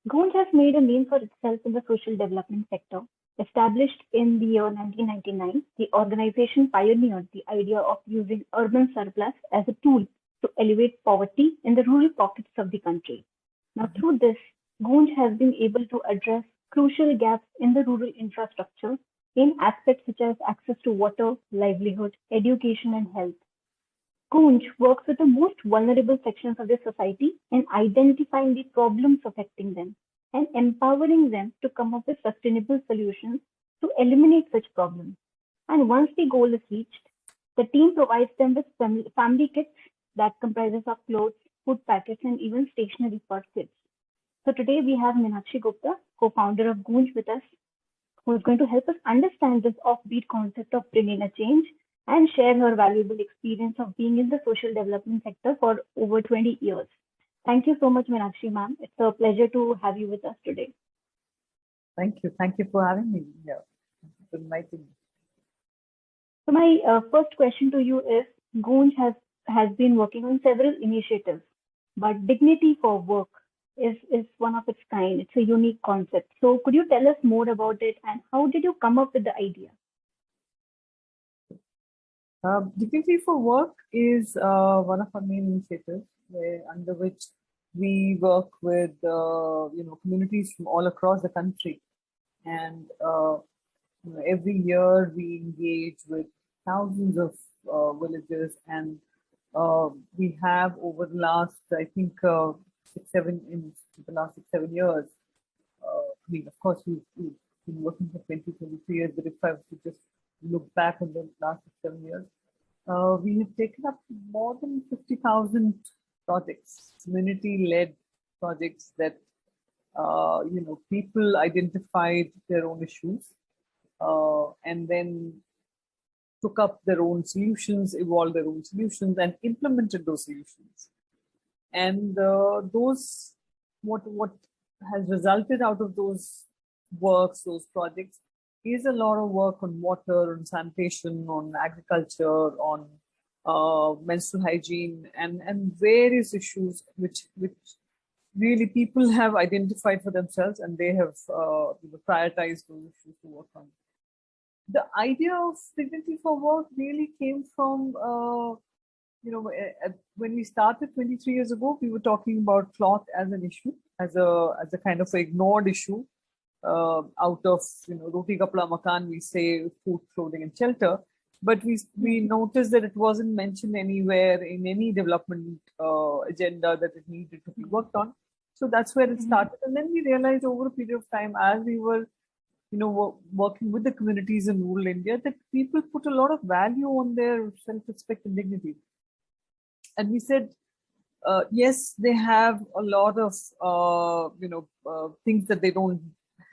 Goonj has made a name for itself in the social development sector. Established in the year 1999, the organization pioneered the idea of using urban surplus as a tool to elevate poverty in the rural pockets of the country. Now, through this, Goonj has been able to address crucial gaps in the rural infrastructure in aspects such as access to water, livelihood, education, and health. Goonj works with the most vulnerable sections of the society in identifying the problems affecting them and empowering them to come up with sustainable solutions to eliminate such problems. And once the goal is reached, the team provides them with family kits that comprises of clothes, food packets, and even stationery for kids. So today we have Meenakshi Gupta, co-founder of Goonj, with us, who is going to help us understand this offbeat concept of bringing a change and share her valuable experience of being in the social development sector for over 20 years. Thank you so much, Meenakshi ma'am. It's a pleasure to have you with us today. Thank you. Thank you for having me here. For inviting me. So my first question to you is, Goonj has been working on several initiatives, but dignity for work is one of its kind. It's a unique concept. So could you tell us more about it and how did you come up with the idea? Dignity for Work is one of our main initiatives, under which we work with communities from all across the country, and every year we engage with thousands of villages, and we have over the last, I think, 6-7 years. I mean, of course, we've been working for 23 years, but if I was to just look back on the last 7 years, we have taken up more than 50,000 projects, community-led projects that people identified their own issues and then took up their own solutions, evolved their own solutions, and implemented those solutions. And what has resulted out of those works, those projects, is a lot of work on water, on sanitation, on agriculture, on menstrual hygiene, and various issues which really people have identified for themselves, and they have prioritized those issues to work on. The idea of dignity for work really came from when we started 23 years ago, we were talking about cloth as an issue, as a kind of ignored issue. Out of roti kapda makan, we say food, clothing, and shelter, but we noticed that it wasn't mentioned anywhere in any development agenda that it needed to be worked on. So that's where it started, and then we realized over a period of time, as we were working with the communities in rural India, that people put a lot of value on their self-respect and dignity. And we said, yes, they have a lot of things that they don't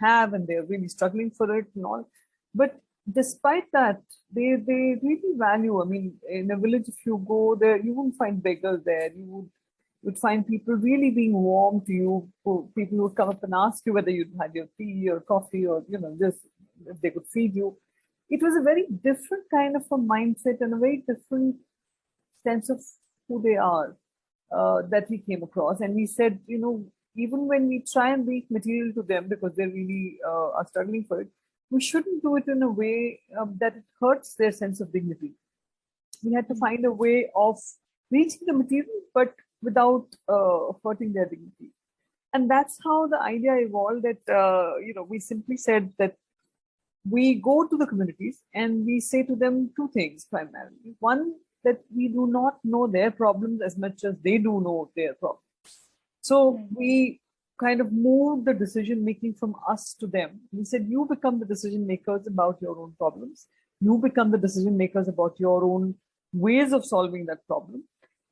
have, and they're really struggling for it and all. But despite that, they really value. I mean, in a village, if you go there, you wouldn't find beggars there. You would find people really being warm to you. People would come up and ask you whether you'd had your tea or coffee, or just if they could feed you. It was a very different kind of a mindset and a very different sense of who they are that we came across. And we said, even when we try and reach material to them because they really are struggling for it, we shouldn't do it in a way that it hurts their sense of dignity. We had to find a way of reaching the material, but without hurting their dignity. And that's how the idea evolved, that, we simply said that we go to the communities and we say to them two things primarily. One, that we do not know their problems as much as they do know their problems. So we kind of moved the decision making from us to them. We said, you become the decision makers about your own problems. You become the decision makers about your own ways of solving that problem.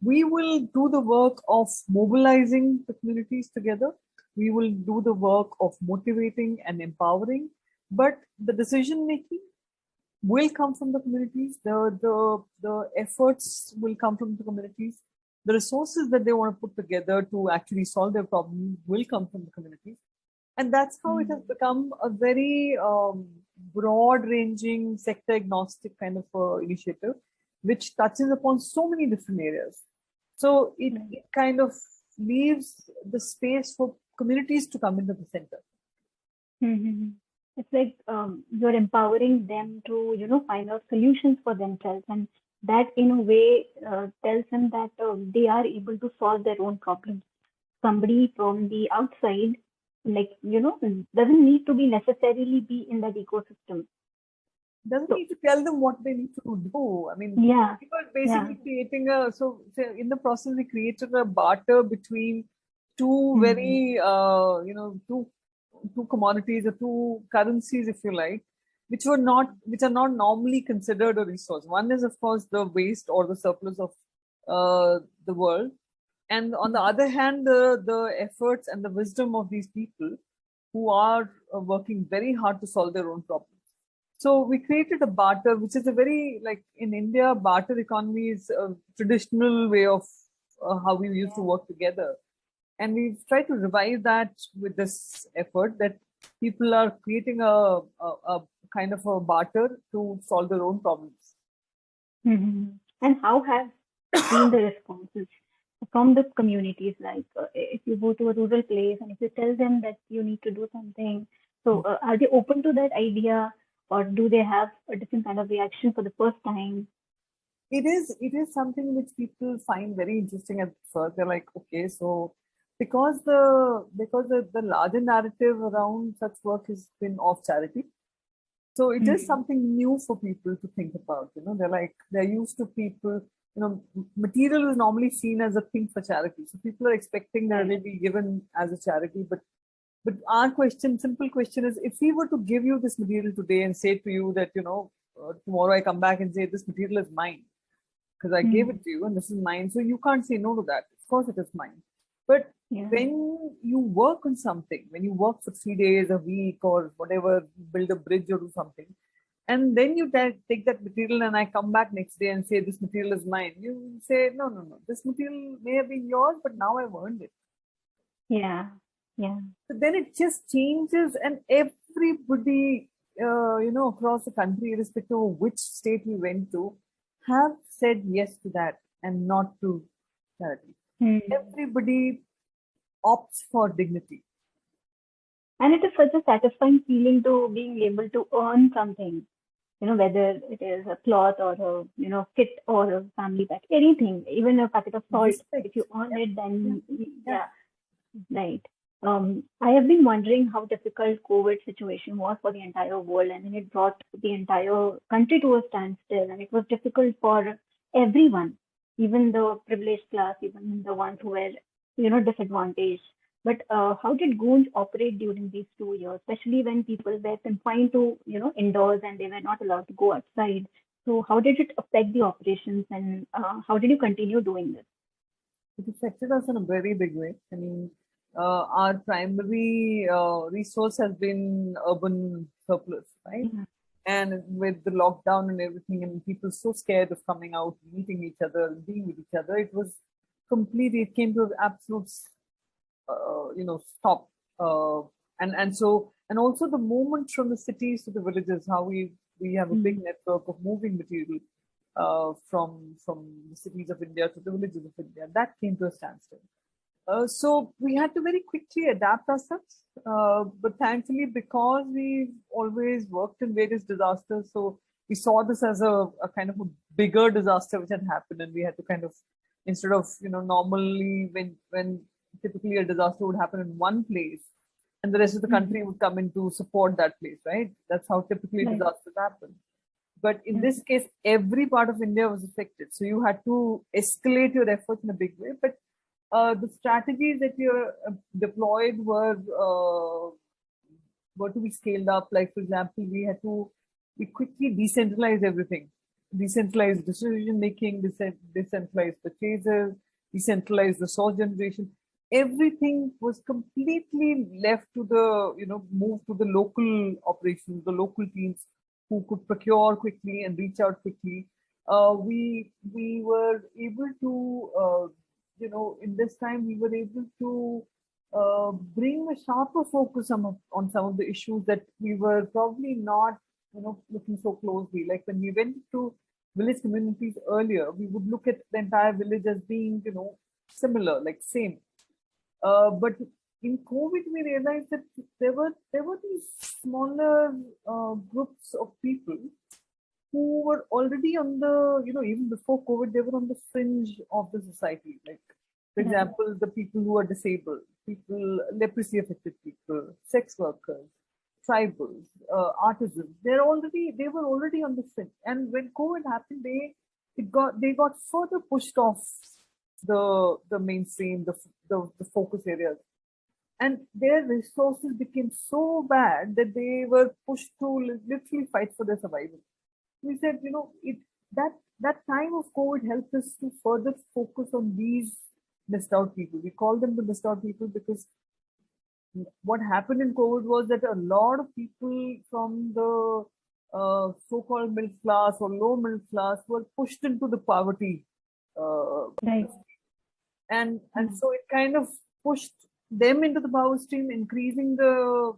We will do the work of mobilizing the communities together. We will do the work of motivating and empowering, but the decision making will come from the communities. The efforts will come from the communities. The resources that they want to put together to actually solve their problem will come from the communities. And that's how it has become a very broad-ranging, sector-agnostic kind of initiative, which touches upon so many different areas. So it kind of leaves the space for communities to come into the center. Mm-hmm. It's like you're empowering them to, find out solutions for themselves, and that in a way tells them that they are able to solve their own problems. Somebody from the outside, like, doesn't need to be necessarily be in that ecosystem. Doesn't So, need to tell them what they need to do. I mean, yeah, we were yeah. basically creating in the process, we created a barter between two Mm-hmm. very, two commodities or two currencies, if you like, which are not normally considered a resource. One is, of course, the waste or the surplus of the world. And on the other hand, the efforts and the wisdom of these people who are working very hard to solve their own problems. So we created a barter, which is a very, like in India, barter economy is a traditional way of how we used to Yeah. work together. And we've tried to revive that with this effort that people are creating a kind of a barter to solve their own problems. Mm-hmm. And how have been the responses from the communities? Like, if you go to a rural place and if you tell them that you need to do something, so are they open to that idea, or do they have a different kind of reaction for the first time? It is something which people find very interesting at first. They're like, okay, so because the larger narrative around such work has been of charity, so it is Mm-hmm. something new for people to think about. They're used to people. Material is normally seen as a thing for charity, so people are expecting that Right. they be given as a charity. But our question, simple question, is if we were to give you this material today and say to you that tomorrow I come back and say this material is mine because I gave Mm-hmm. it to you and this is mine. So you can't say no to that. Of course, it is mine. But Yeah. when you work on something, when you work for 3 days, a week, or whatever, build a bridge or do something, and then you take that material and I come back next day and say this material is mine, you say, no, no, no, this material may have been yours, but now I've earned it. Yeah. Yeah. So then it just changes, and everybody, across the country, irrespective of which state we went to, have said yes to that and not to charity. Mm. Everybody opts for dignity. And it is such a satisfying feeling to being able to earn something, whether it is a cloth or a, kit or a family pack, anything, even a packet of salt. If Respect. you earn Yeah, it, yeah, then yeah. yeah, right. I have been wondering how difficult COVID situation was for the entire world, and then it brought the entire country to a standstill, and it was difficult for everyone, even the privileged class, even the ones who were, disadvantaged. But how did Goonj operate during these 2 years, especially when people were confined to, indoors and they were not allowed to go outside? So how did it affect the operations, and how did you continue doing this? It affected us in a very big way. I mean, our primary resource has been urban surplus, right? Yeah. And with the lockdown and everything, and people so scared of coming out, meeting each other, and being with each other, it was completely. It came to an absolute, stop. And also the movement from the cities to the villages. How we have a big Mm. network of moving material from the cities of India to the villages of India. That came to a standstill. So we had to very quickly adapt ourselves. But thankfully, because we always worked in various disasters, so we saw this as a kind of a bigger disaster which had happened, and we had to kind of, instead of normally when typically a disaster would happen in one place, and the rest of the country Mhm. would come in to support that place, right? That's how typically Right. disasters happen. But in Yeah. this case, every part of India was affected. So you had to escalate your efforts in a big way. But the strategies that you deployed were to be scaled up. Like, for example, we quickly decentralize everything, decentralize decision making, decentralize purchases, decentralize resource generation. Everything was completely left to the, move to the local operations, the local teams who could procure quickly and reach out quickly. We were able to, in this time, we were able to bring a sharper focus on some of the issues that we were probably not, looking so closely. Like when we went to village communities earlier, we would look at the entire village as being, similar, like same. But in COVID, we realized that there were these smaller groups of people who were already on the, even before COVID, they were on the fringe of the society. Like, for Right. example, the people who are disabled, people, leprosy affected people, sex workers, tribals, artisans. They were already on the fringe. And when COVID happened, they got further pushed off the mainstream, the focus areas, and their resources became so bad that they were pushed to literally fight for their survival. We said, that time of COVID helped us to further focus on these missed out people. We call them the missed out people because what happened in COVID was that a lot of people from the so-called middle class or low middle class were pushed into the poverty, uh, Right. and so it kind of pushed them into the power stream, increasing the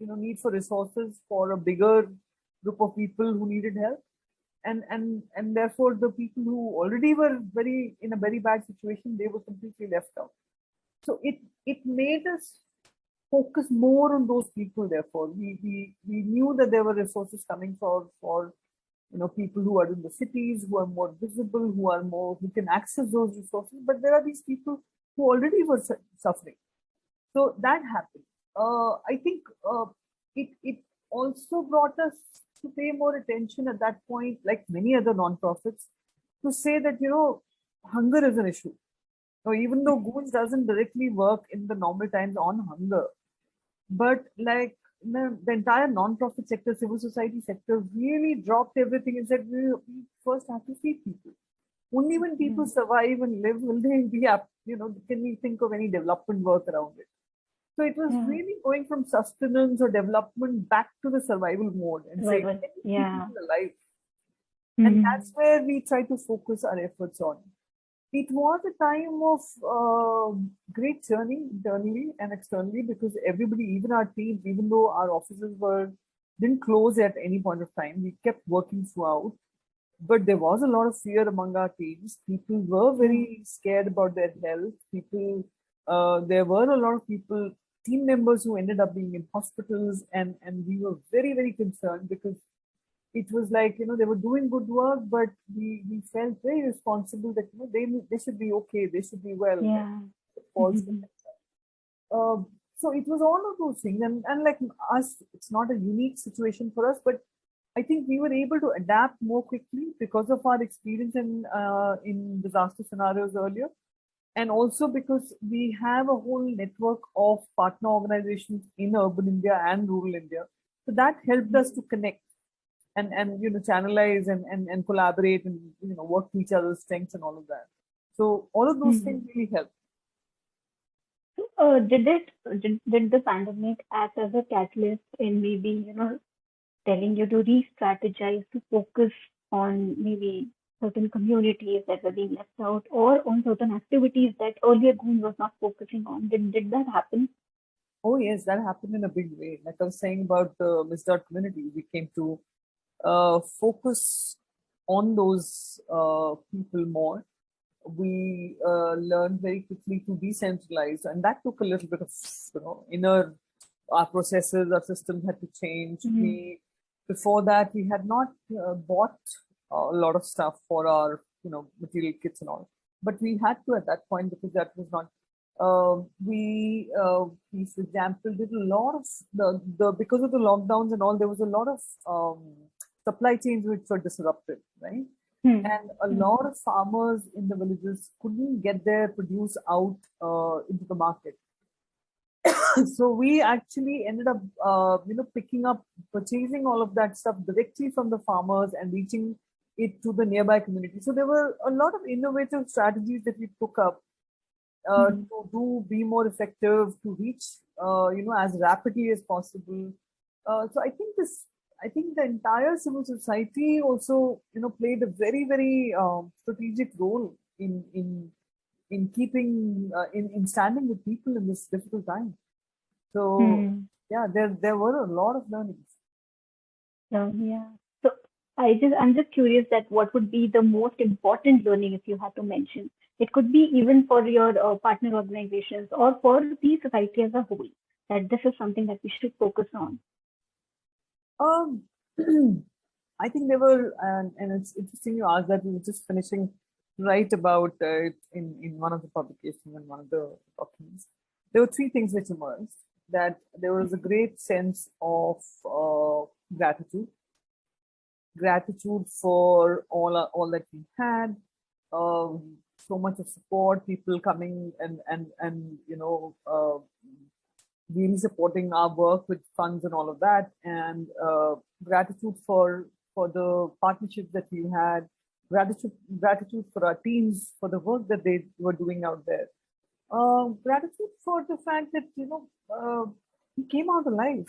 need for resources for a bigger group of people who needed help, and therefore the people who already were very in a very bad situation, they were completely left out. So it made us focus more on those people. Therefore, we knew that there were resources coming for people who are in the cities, who are more visible, who can access those resources. But there are these people who already were suffering. So that happened. I think it also brought us to pay more attention at that point, like many other nonprofits, to say that hunger is an issue. Now, even though Goonj doesn't directly work in the normal times on hunger, but like the entire non-profit sector, civil society sector really dropped everything and said we first have to feed people. Only when people survive and live will they be up. Can we think of any development work around it? So it was really going from sustenance or development back to the survival mode and saying, Survival. "Can we keep Yeah. people alive?" And that's where we try to focus our efforts on. It was a time of great churning internally and externally because everybody, even our teams, even though our offices didn't close at any point of time, we kept working throughout. But there was a lot of fear among our teams. People were very scared about their health. There were a lot of people, team members who ended up being in hospitals, and we were very, very concerned because it was like, they were doing good work, but we felt very responsible that, they should be okay, they should be well. Yeah. So it was all of those things. And like us, it's not a unique situation for us, but I think we were able to adapt more quickly because of our experience in disaster scenarios earlier. And also because we have a whole network of partner organizations in urban India and rural India. So that helped us to connect and channelize and collaborate and work to each other's strengths and all of that. So all of those things really help. Did the pandemic act as a catalyst in maybe telling you to re-strategize to focus on maybe certain communities that were being left out or on certain activities that earlier Goon was not focusing on? Did that happen? Oh yes, that happened in a big way. Like I was saying about the missed out community, we came to focus on those people more. We learned very quickly to decentralize, and that took a little bit of inner our processes, our systems had to change. Before that, we had not bought a lot of stuff for our material kits and all, but we had to at that point because that was not. We, for example, did a lot of the because of the lockdowns and all. There was a lot of supply chains which were disrupted, right? And a lot of farmers in the villages couldn't get their produce out into the market. So we actually ended up, purchasing all of that stuff directly from the farmers and reaching it to the nearby community. So there were a lot of innovative strategies that we took up to be more effective, to reach, as rapidly as possible. So I think the entire civil society also, played a very, very strategic role in keeping, in standing with people in this difficult time. So yeah, there were a lot of learnings. Yeah. So I'm just curious that what would be the most important learning if you had to mention It could be even for your partner organizations or for the society as a whole, that this is something that we should focus on. Um, I think there were, and it's interesting you asked that. We were just finishing write about it in one of the publications and one of the documents. There were three things which emerged. That there was a great sense of gratitude, gratitude for all that we had, so much of support, people coming and really supporting our work with funds and all of that, and gratitude for the partnerships that we had, gratitude for our teams for the work that they were doing out there, gratitude for the fact that we came out alive.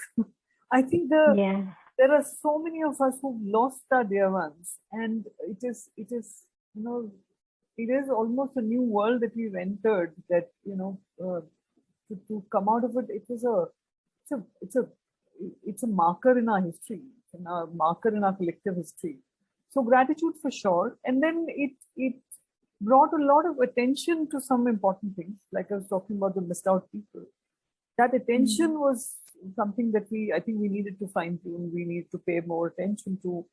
I think Yeah. there are so many of us who've lost our dear ones, and it is almost a new world that we've entered. That to come out of it, it's a it's a it's a marker in our history, it's a marker in our collective history. So gratitude for sure, and then it brought a lot of attention to some important things, like I was talking about the missed out people. That attention was something that I think we needed to fine tune. We need to pay more attention to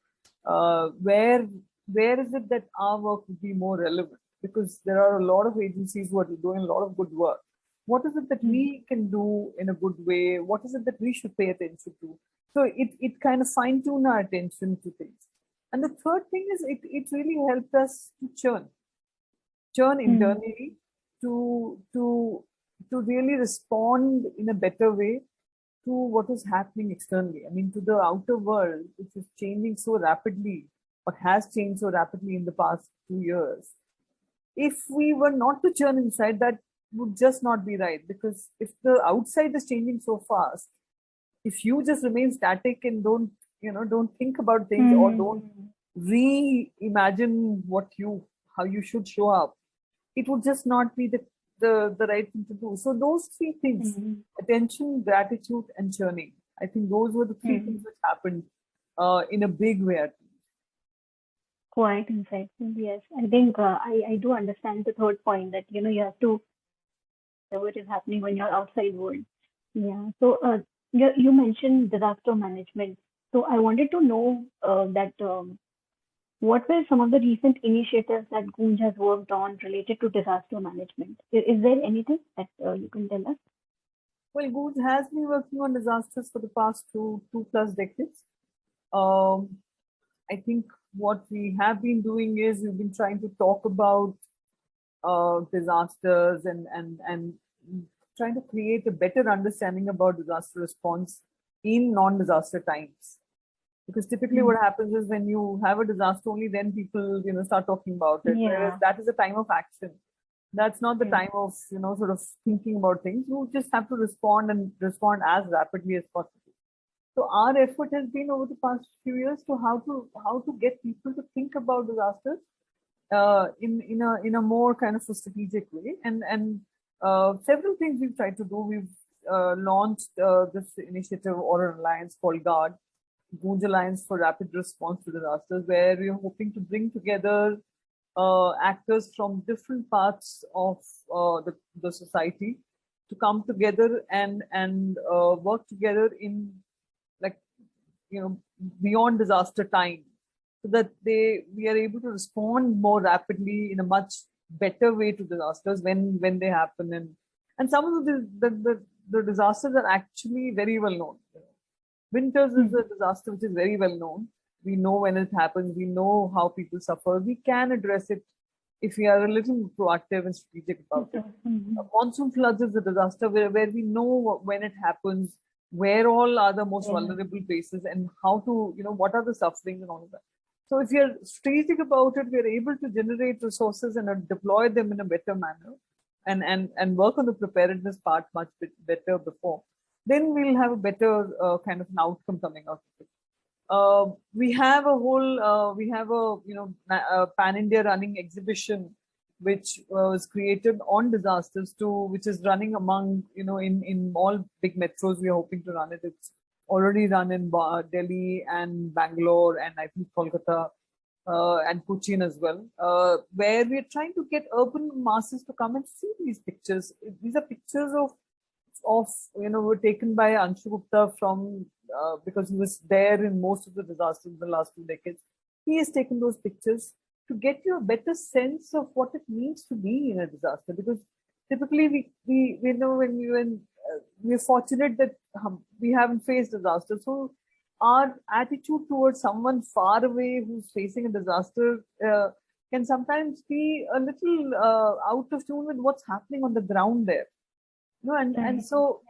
where is it that our work would be more relevant, because there are a lot of agencies who are doing a lot of good work. What is it that we can do in a good way? What is it that we should pay attention to? So it kind of fine tune our attention to things. And the third thing is it really helped us to churn internally, to really respond in a better way to what is happening externally. I mean, to the outer world, which is changing so rapidly, or has changed so rapidly in the past 2 years. If we were not to churn inside, that would just not be right. Because if the outside is changing so fast, if you just remain static and don't think about things, or don't reimagine how you should show up, it would just not be the right thing to do. So those three things, attention, gratitude, and churning, I think those were the three things which happened in a big way, at least. Quite insightful. Yes, I think I do understand the third point, that you have to know what is happening on your outside world. Yeah. So you mentioned disaster management. So I wanted to know that what were some of the recent initiatives that Goonj has worked on related to disaster management? Is there anything that you can tell us? Well, Goonj has been working on disasters for the past two plus decades. I think what we have been doing is we've been trying to talk about disasters and trying to create a better understanding about disaster response in non-disaster times. Because typically what happens is when you have a disaster, only then people start talking about it. Yeah. Whereas that is a time of action. That's not the time of sort of thinking about things. You just have to respond as rapidly as possible. So our effort has been over the past few years to how to get people to think about disasters in a more kind of a strategic way. And several things we've tried to do. We've launched this initiative or an alliance called GUARD, Goonj Alliance for Rapid Response to Disasters, where we are hoping to bring together actors from different parts of the society to come together and work together in, like, beyond disaster time, so that we are able to respond more rapidly in a much better way to disasters when they happen. And some of the disasters are actually very well known. Winters is a disaster which is very well known. We know when it happens. We know how people suffer. We can address it if we are a little proactive and strategic about it. Monsoon floods is a disaster where we know when it happens, where all are the most vulnerable places, and how to, what are the sufferings and all of that. So if you're strategic about it, we're able to generate resources and deploy them in a better manner, and work on the preparedness part much better before. Then we'll have a better kind of an outcome coming out of it. We have a pan-India running exhibition which was created on disasters which is running among, in all big metros. We are hoping to run it. It's already run in Delhi and Bangalore and I think Kolkata. and Cochin as well, where we're trying to get urban masses to come and see these pictures. These are pictures of were taken by Anshu Gupta from because he was there in most of the disasters in the last 2 decades. He has taken those pictures to get you a better sense of what it means to be in a disaster. Because typically we know when we're fortunate that we haven't faced disaster, so our attitude towards someone far away who's facing a disaster can sometimes be a little out of tune with what's happening on the ground there. No, and so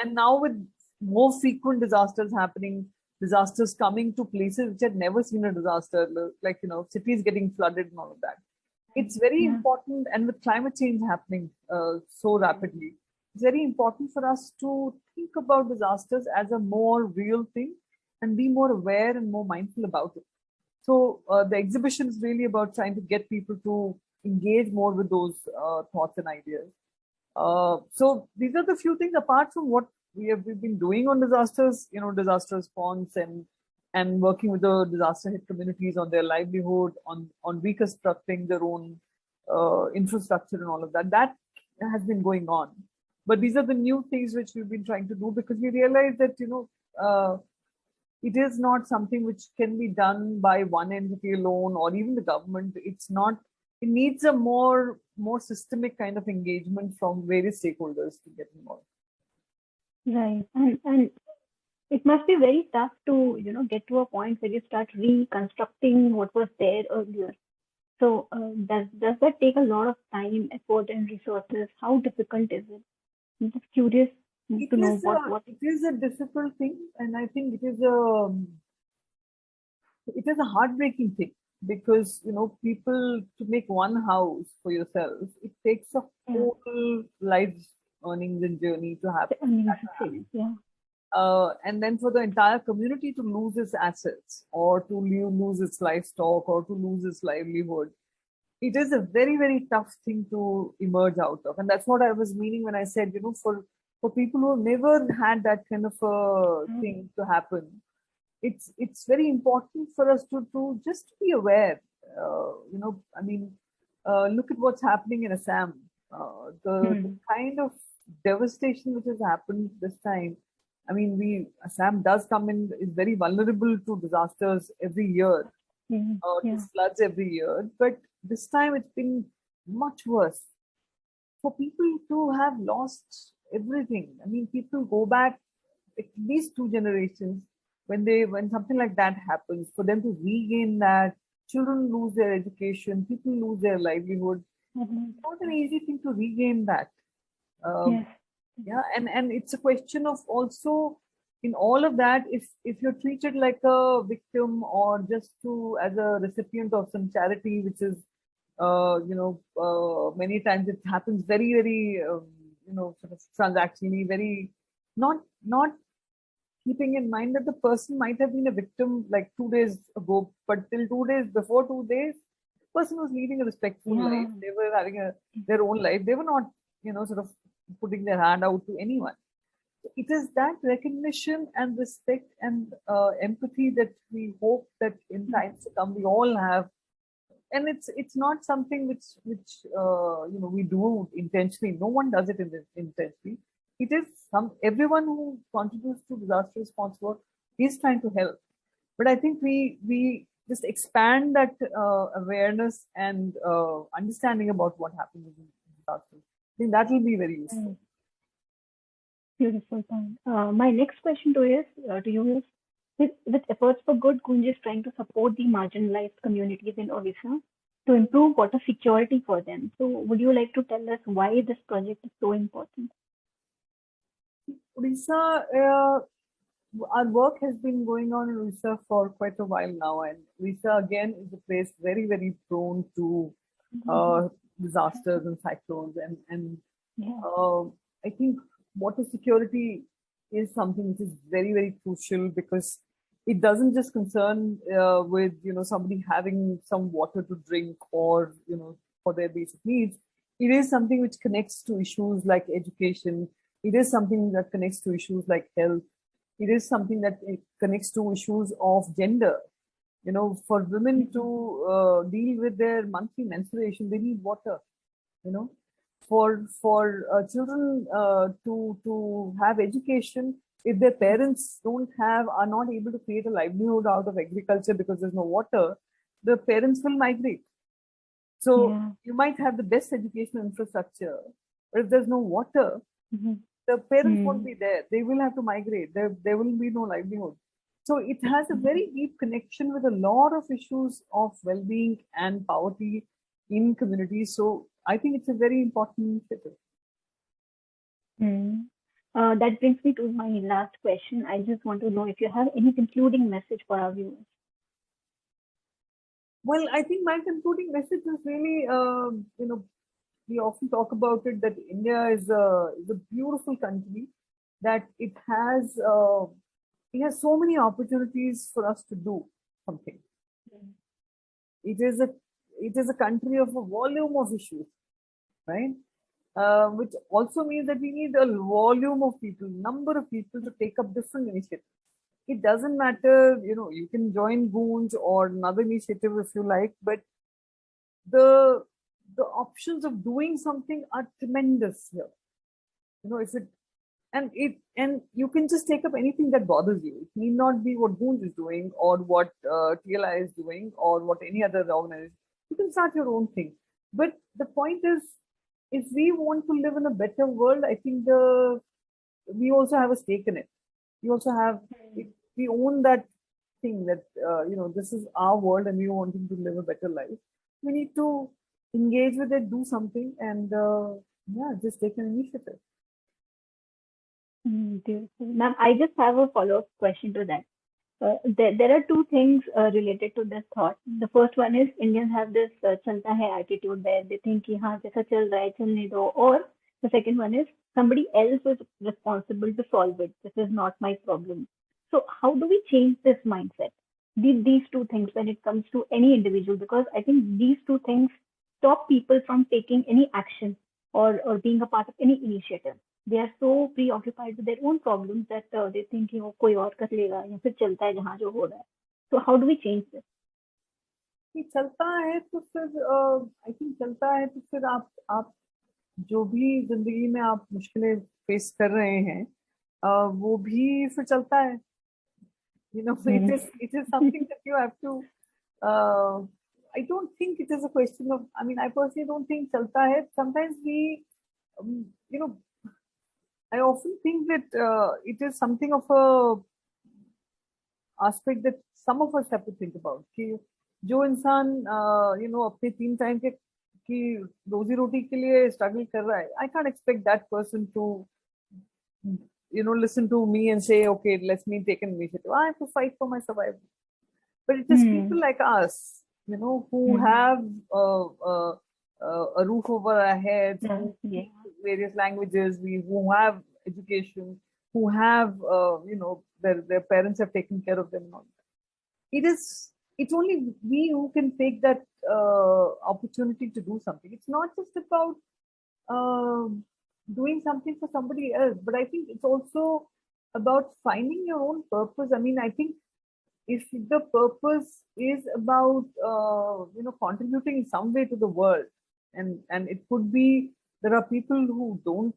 and now with more frequent disasters happening, disasters coming to places which had never seen a disaster, like cities getting flooded and all of that. It's very important, and with climate change happening so rapidly, it's very important for us to think about disasters as a more real thing and be more aware and more mindful about it. So the exhibition is really about trying to get people to engage more with those thoughts and ideas. So these are the few things apart from what we've been doing on disasters, disaster response and working with the disaster hit communities on their livelihood, on reconstructing their own infrastructure and all of that. That has been going on. But these are the new things which we've been trying to do, because we realize that, it is not something which can be done by one entity alone or even the government. It's not. It needs a more systemic kind of engagement from various stakeholders to get involved. Right, and it must be very tough to get to a point where you start reconstructing what was there earlier. So does that take a lot of time, effort, and resources? How difficult is it? I'm just curious to know what. It is a difficult thing, and I think it is a heartbreaking thing, because people, to make one house for yourself, it takes a whole life's earnings and journey to happen. And then for the entire community to lose its assets, or to lose its livestock, or to lose its livelihood, it is a very, very tough thing to emerge out of. And that's what I was meaning when I said, for people who have never had that kind of a thing to happen, it's very important for us to just be aware. Look at what's happening in Assam. The kind of devastation which has happened this time. I mean, Assam does is very vulnerable to disasters every year, to floods every year. But this time it's been much worse. For people to have lost everything, I mean, people go back at least 2 generations when something like that happens, for them to regain that. Children lose their education, people lose their livelihood. It's not an easy thing to regain that. And it's a question of also, in all of that, if you're treated like a victim, or just as a recipient of some charity, which is many times it happens very, very sort of transactionally, very not keeping in mind that the person might have been a victim like 2 days ago, but till 2 days, before 2 days, the person was leading a respectful life. They were having their own life. They were not, sort of putting their hand out to anyone. It is that recognition and respect and empathy that we hope that in times to come we all have. And it's not something which we do intentionally. No one does it intentionally. It is everyone who contributes to disaster response work is trying to help. But I think we just expand that awareness and understanding about what happens in disasters. I think that will be very useful. Beautiful point. My next question to you is, with efforts for good, Goonj is trying to support the marginalized communities in Odisha to improve water security for them. So would you like to tell us why this project is so important? Odisha, our work has been going on in Odisha for quite a while now, and Odisha again is a place very, very prone to disasters and cyclones, and I think water security is something which is very, very crucial, because it doesn't just concern with somebody having some water to drink, or for their basic needs. It is something which connects to issues like education. It is something that connects to issues like health. It is something that connects to issues of gender. For women to deal with their monthly menstruation, they need water. For children to have education, if their parents are not able to create a livelihood out of agriculture because there's no water, the parents will migrate. So Yeah. you might have the best educational infrastructure, but if there's no water, Mm-hmm. the parents won't be there. They will have to migrate. There will be no livelihood. So it has a very deep connection with a lot of issues of well-being and poverty in communities. So I think it's a very important initiative. That brings me to my last question. I just want to know if you have any concluding message for our viewers. Well, I think my concluding message is really, we often talk about it that India is a beautiful country, that it has so many opportunities for us to do something. It is a country of a volume of issues, right? Which also means that we need a volume of people, number of people to take up different initiatives. It doesn't matter, you can join Goonj or another initiative if you like, but the options of doing something are tremendous here. If it and you can just take up anything that bothers you. It need not be what Goonj is doing or what TLI is doing or what any other organization. You can start your own thing. But the point is, if we want to live in a better world, I think we also have a stake in it. We also have, we own that thing that, this is our world and we want to live a better life. We need to engage with it, do something, and just take an initiative. Beautiful. Ma'am, I just have a follow-up question to that. There are two things related to this thought. The first one is Indians have this chalta hai attitude where they think कि हाँ जैसा चल रहा है चलने दो, or the second one is somebody else is responsible to solve it. This is not my problem. So how do we change this mindset? These two things when it comes to any individual, because I think these two things stop people from taking any action or being a part of any initiative. They are so preoccupied with their own problems that they think कि वो कोई और कर लेगा या फिर चलता है जहाँ जो हो रहा है. So how do we change this? चलता है तो फिर आई थिंक चलता है तो फिर आप जो भी जिंदगी में आप मुश्किलें फेस कर रहे हैं वो भी फिर चलता है. It is something that you have to. I don't think it is a question of. I mean, I personally don't think chalta hai. Sometimes we, I often think that it is something of a aspect that some of us have to think about. कि जो इंसान अपने 3 time के की रोजी रोटी के लिए struggle कर रहा है, I can't expect that person to listen to me and say, okay, let me take an initiative. I have to fight for my survival. But it is people like us, who have a roof over our heads, who speak various languages, who have education, who have, their parents have taken care of them. It's only we who can take that opportunity to do something. It's not just about doing something for somebody else, but I think it's also about finding your own purpose. I mean, I think if the purpose is about contributing in some way to the world, and it could be there are people who don't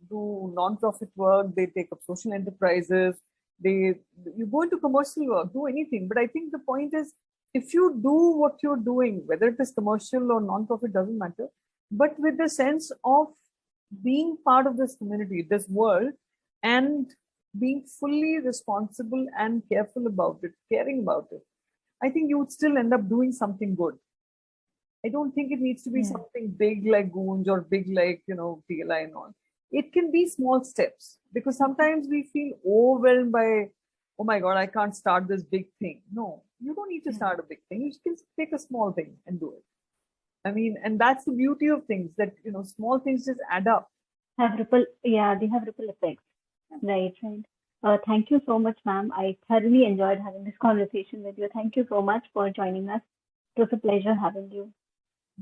do non-profit work, they take up social enterprises, you go into commercial work, do anything. But I think the point is, if you do what you're doing, whether it is commercial or non-profit, doesn't matter, but with the sense of being part of this community, this world, and being fully responsible and careful about it, caring about it, I think you would still end up doing something good. I don't think it needs to be something big like Goonj or big like, TLI and all. It can be small steps, because sometimes we feel overwhelmed by, oh my God, I can't start this big thing. No, you don't need to start a big thing. You can take a small thing and do it. I mean, and that's the beauty of things, that, small things just add up. They have ripple effects. Right. Thank you so much, ma'am. I thoroughly enjoyed having this conversation with you. Thank you so much for joining us. It was a pleasure having you.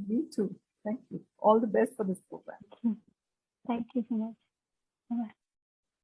Me too. Thank you. All the best for this program. Thank you so much. Bye-bye.